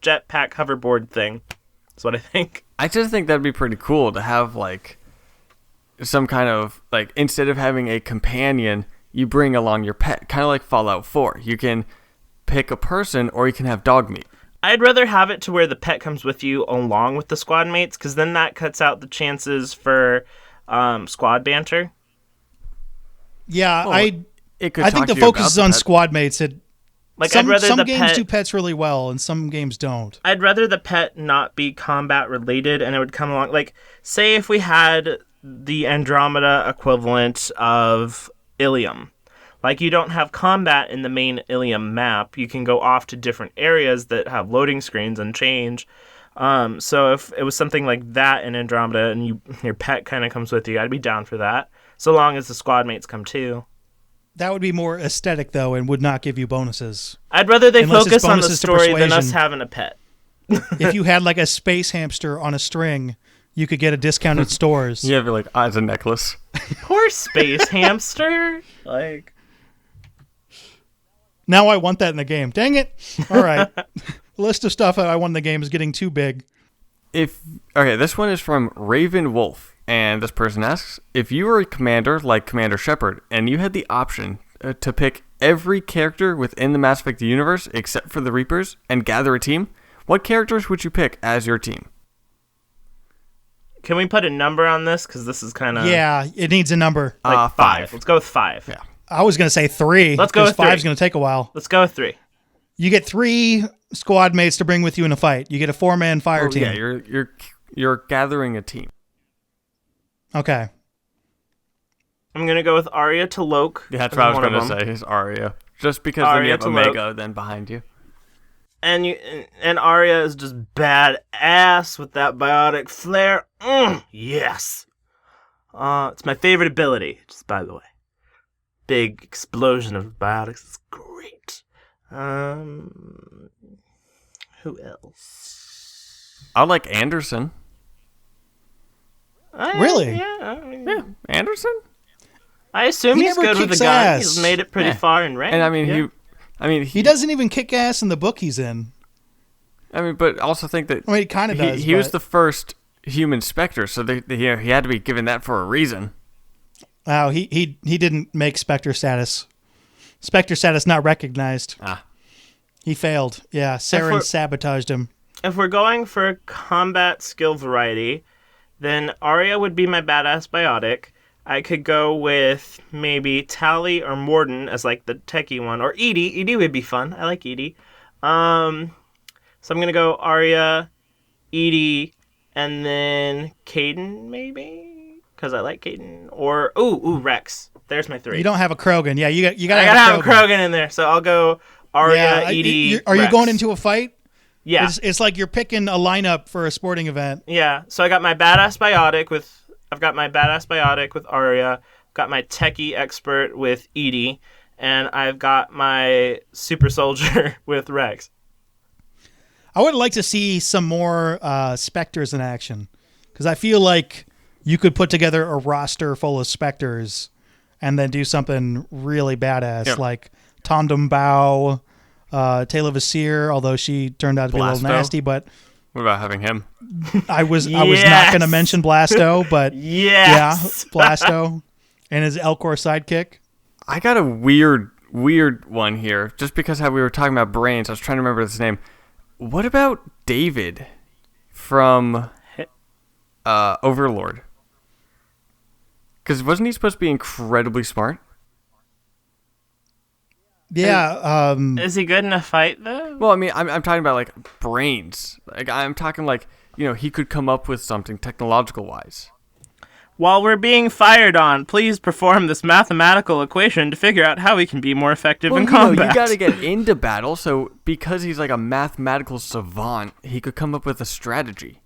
jetpack hoverboard thing. That's what I think. I just think that'd be pretty cool to have some kind of instead of having a companion, you bring along your pet, kind of like Fallout 4. You can pick a person or you can have dog meat. I'd rather have it to where the pet comes with you along with the squad mates, because then that cuts out the chances for squad banter. Yeah, Well, I think the focus is on squad mates. Like, some I'd rather some the games pet, do pets really well, and some games don't. I'd rather the pet not be combat related, and it would come along. Like, say if we had the Andromeda equivalent of Ilium. Like, you don't have combat in the main Ilium map. You can go off to different areas that have loading screens and change. So if it was something like that in Andromeda and your pet kind of comes with you, I'd be down for that. So long as the squadmates come too. That would be more aesthetic, though, and would not give you bonuses. I'd rather they Unless it's focus on the bonuses to story than us persuasion. having a pet. If you had like a space hamster on a string, you could get a discount at stores. You have like as a necklace. Poor space hamster. Like, Now I want that in the game. Dang it. All right. The list of stuff I want in the game is getting too big. Okay, this one is from Raven Wolf, and this person asks, if you were a commander like Commander Shepard, and you had the option to pick every character within the Mass Effect universe except for the Reapers and gather a team, what characters would you pick as your team? can we put a number on this? Because this is kind of... Yeah, it needs a number. Like 5. Let's go with 5. Yeah. I was going to say 3. Let's go with 3. 5's going to take a while. Let's go with 3. You get 3 squad mates to bring with you in a fight. You get a 4-man fire team. Yeah, you're gathering a team. Okay. I'm going to go with Arya to Loke. Yeah, that's as what I was one of going to them. say, is Arya. Just because then Arya you have to Omega then behind you. And Arya is just badass with that biotic flare. Yes. It's my favorite ability, just by the way. Big explosion of biotics. It's great. Who else? I like Anderson. Really? Yeah. Anderson? I assume He he's never good with the kicks gun. ass. He's made it pretty far in range. And I mean, yeah. He doesn't even kick ass in the book he's in. But also think that I mean, he kind of does. he was the first human Spectre, so he had to be given that for a reason. Oh, he didn't make Spectre status. Spectre status not recognized. He failed. Yeah, Saren sabotaged him. If we're going for combat skill variety, then Arya would be my badass biotic. I could go with maybe Tally or Morden as like the techie one, or Edie. Edie would be fun. I like Edie. So I'm gonna go Arya, Edie, and then Caden maybe, because I like Caden. Or Rex. There's my 3. You don't have a Krogan. Yeah, you gotta I gotta have a Krogan in there, so I'll go Arya, Edie. Are you Rex. going into a fight? Yeah. It's like you're picking a lineup for a sporting event. Yeah, so I got my badass biotic with Arya, got my techie expert with Edie, and I've got my super soldier with Rex. I would like to see some more Spectres in action, because I feel like you could put together a roster full of Spectres and then do something really badass, like Tandem Bow, Taylor Vasir, although she turned out to be a little nasty, but what about having him? I was not going to mention Blasto, but yeah, Blasto and his Elcor sidekick. I got a weird one here, just because how we were talking about brains. I was trying to remember his name. What about David from Overlord? Because wasn't he supposed to be incredibly smart? Yeah. Is he good in a fight though? Well, I mean, I'm talking about like brains. Like I'm talking like, he could come up with something technological wise. While we're being fired on, please perform this mathematical equation to figure out how we can be more effective in combat. You got to get into battle, so because he's like a mathematical savant, he could come up with a strategy.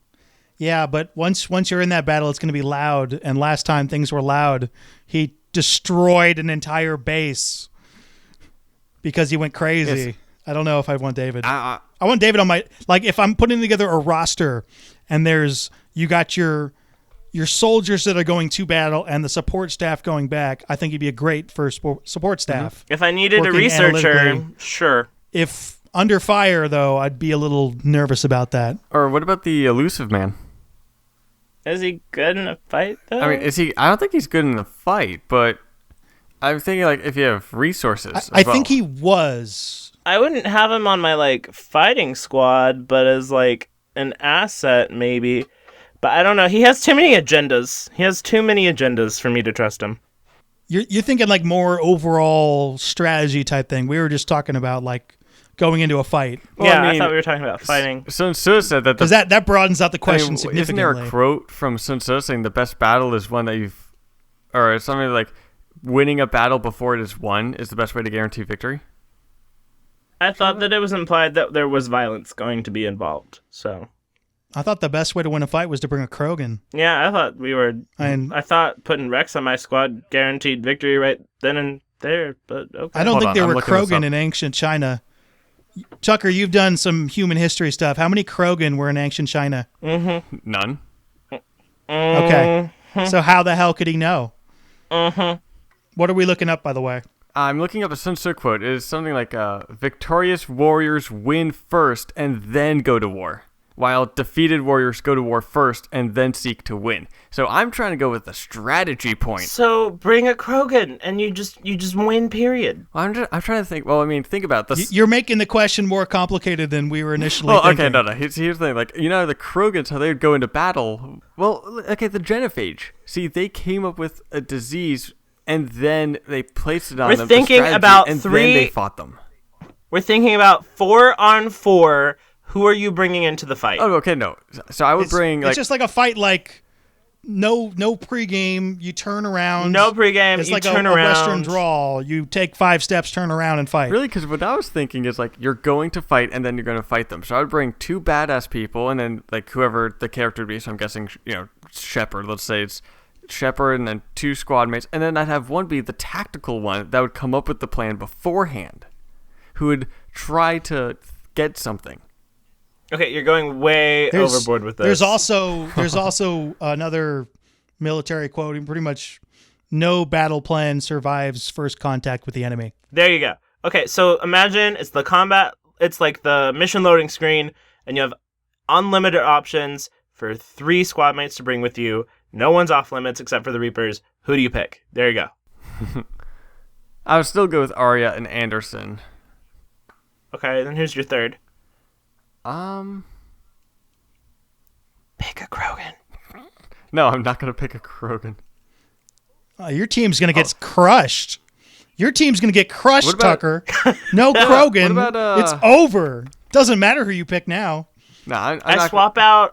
Yeah, but once you're in that battle, it's going to be loud. And last time things were loud, he destroyed an entire base because he went crazy. Yes. I don't know if I want David. I want David on my, like, if I'm putting together a roster and you got your soldiers that are going to battle and the support staff going back, I think he'd be a great first support staff. If I needed a researcher, sure. If under fire, though, I'd be a little nervous about that. Or what about the elusive man? Is he good in a fight, though? I mean, I don't think he's good in a fight, but I'm thinking, like, if you have resources. I think he was. I wouldn't have him on my, like, fighting squad, but as, like, an asset, maybe. But I don't know. He has too many agendas. He has too many agendas for me to trust him. You're thinking, like, more overall strategy type thing. We were just talking about, like, going into a fight. Well, yeah, I I mean, thought we were talking about fighting. Sun Tzu said that Because that broadens out the question isn't significantly. there a quote from Sun Tzu saying the best battle is one that you've, or something like winning a battle before it is won is the best way to guarantee victory? I thought that it was implied that there was violence going to be involved. So I thought the best way to win a fight was to bring a Krogan. yeah, I thought we were. And I thought putting Rex on my squad guaranteed victory right then and there. But okay. I don't Hold think on, there I'm were looking this Krogan up. in ancient China. Tucker, you've done some human history stuff. How many Krogan were in ancient China? None. Okay. So how the hell could he know? What are we looking up, by the way? I'm looking up a Sun Tzu quote. It is something like, victorious warriors win first and then go to war, while defeated warriors go to war first and then seek to win. So I'm trying to go with the strategy point. So bring a Krogan and you just win. Period. I'm trying to think. Well, I mean, think about this. You're making the question more complicated than we were initially Well, thinking. okay, no. Here's the thing. Like, the Krogans, how they would go into battle. Well, okay, the genophage. See, they came up with a disease, and then they placed it on We're them. thinking the strategy, about and three- then they fought them. We're thinking about 4-on-4. Who are you bringing into the fight? Oh, okay, no. So I would bring It's just like a fight, like no pregame. You turn around. No pregame. It's you like turn a around. Western drawl. You take 5 steps, turn around, and fight. Really, because what I was thinking is like you're going to fight and then you're going to fight them. So I would bring 2 badass people and then like whoever the character would be. So I'm guessing Shepard. Let's say it's Shepard and then 2 squad mates, and then I'd have one be the tactical one that would come up with the plan beforehand, who would try to get something. Okay, you're going way overboard with this. There's also another military quote. And pretty much, no battle plan survives first contact with the enemy. There you go. Okay, so imagine it's the combat. It's like the mission loading screen, and you have unlimited options for 3 squad mates to bring with you. No one's off limits except for the Reapers. Who do you pick? There you go. I would still go with Arya and Anderson. Okay, then who's your third? Pick a Krogan. No, I'm not going to pick a Krogan. Your team's gonna get crushed. Your team's gonna get crushed, What about- Tucker. No Krogan. What about, it's over. Doesn't matter who you pick now. No, I'm I not swap out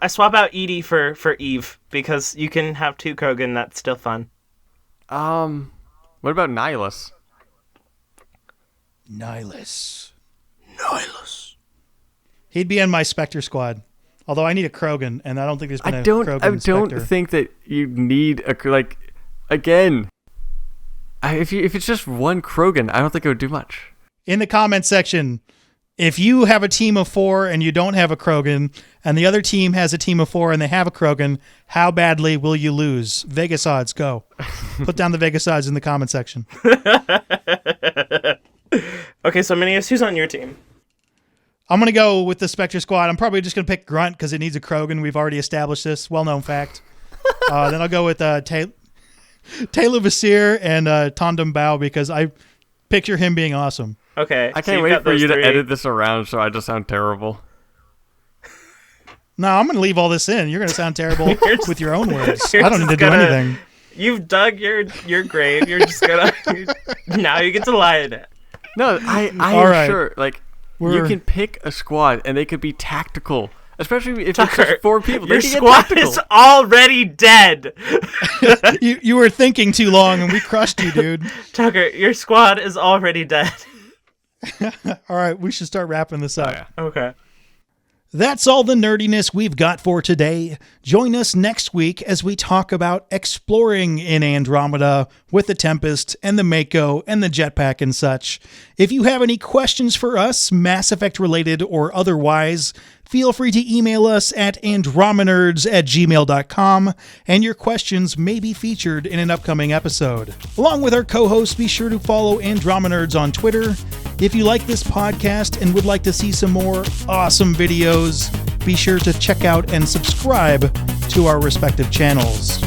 Edie for Eve because you can have 2 Krogan. That's still fun. What about Nihilus? Nihilus. He'd be in my Spectre squad. Although I need a Krogan, and I don't think there's been a Krogan I don't Spectre. think that you need again. If it's just one Krogan, I don't think it would do much. In the comment section, if you have a team of 4 and you don't have a Krogan, and the other team has a team of 4 and they have a Krogan, how badly will you lose? Vegas odds, go. Put down the Vegas odds in the comment section. Okay, so Minius, who's on your team? I'm going to go with the Spectre squad. I'm probably just going to pick Grunt because it needs a Krogan. We've already established this. Well-known fact. Then I'll go with Taylor Vasir and Tondam Bao because I picture him being awesome. Okay, I so can't you've wait got for those you to 3. edit this around so I just sound terrible. No, I'm going to leave all this in. You're going to sound terrible with your own words. I don't need to do gonna- anything. You've dug your grave. You're just gonna. Now you get to lie in it. No, I All am right. sure. Like you We're- can pick a squad and they could be tactical, especially if it's Tucker, just 4 people. Your They can get squad tactical. is already dead. You were thinking too long and we crushed you, dude. Tucker, your squad is already dead. All right, we should start wrapping this up. Oh, yeah. Okay. That's all the nerdiness we've got for today. Join us next week as we talk about exploring in Andromeda with the Tempest and the Mako and the Jetpack and such. If you have any questions for us, Mass Effect related or otherwise, feel free to email us at andromenerds@gmail.com, and your questions may be featured in an upcoming episode. Along with our co-hosts, be sure to follow Andromenerds on Twitter. If you like this podcast and would like to see some more awesome videos, be sure to check out and subscribe to our respective channels.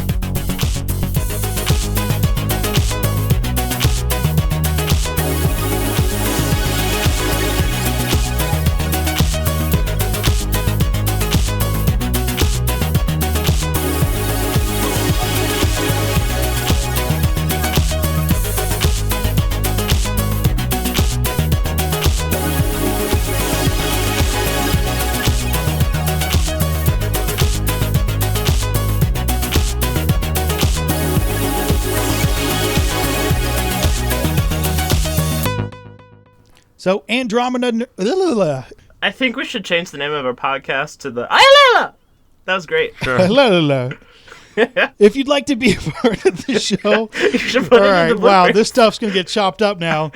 So Andromeda. I think we should change the name of our podcast to the Ayalala. That was great. If you'd like to be a part of the show, You should put all it in right. the Wow, Blu-ray. this stuff's gonna get chopped up now.